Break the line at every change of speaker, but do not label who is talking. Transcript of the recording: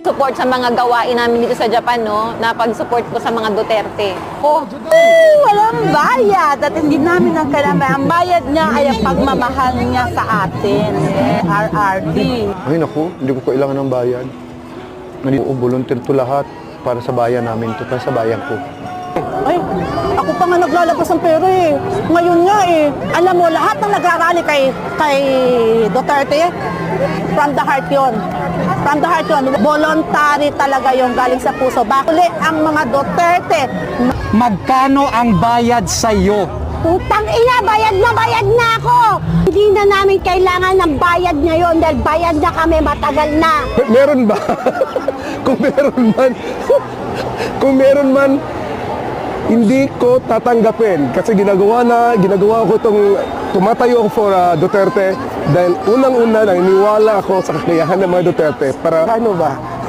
Support sa mga gawain namin dito sa Japan, no? Na pag-support ko sa mga Duterte.
Oh, walang bayad at hindi namin ang kailangan. Ang bayad niya ay ang pagmamahal niya sa atin. RRD.
Ay naku, hindi ko kailangan ng bayan. Nandito, volunteer to lahat para sa bayan namin to, para sa bayan ko.
Ay, ako pa nga naglalabas ng pera eh. Ngayon nga eh. Alam mo, lahat ng nagrarally kay Duterte, from the heart yun. From the heart yun. Voluntary talaga yung galing sa puso. Bakuli ang mga Duterte.
Magkano ang bayad sa iyo?
Putang ina, bayad na ako! Hindi na namin kailangan ng bayad ngayon dahil bayad na kami matagal na.
Meron ba? Kung meron man, hindi ko tatanggapin kasi ginagawa ko tumatayo ako for Duterte dahil unang-una naniniwala ako sa kakayahan ng mga Duterte para ano ba,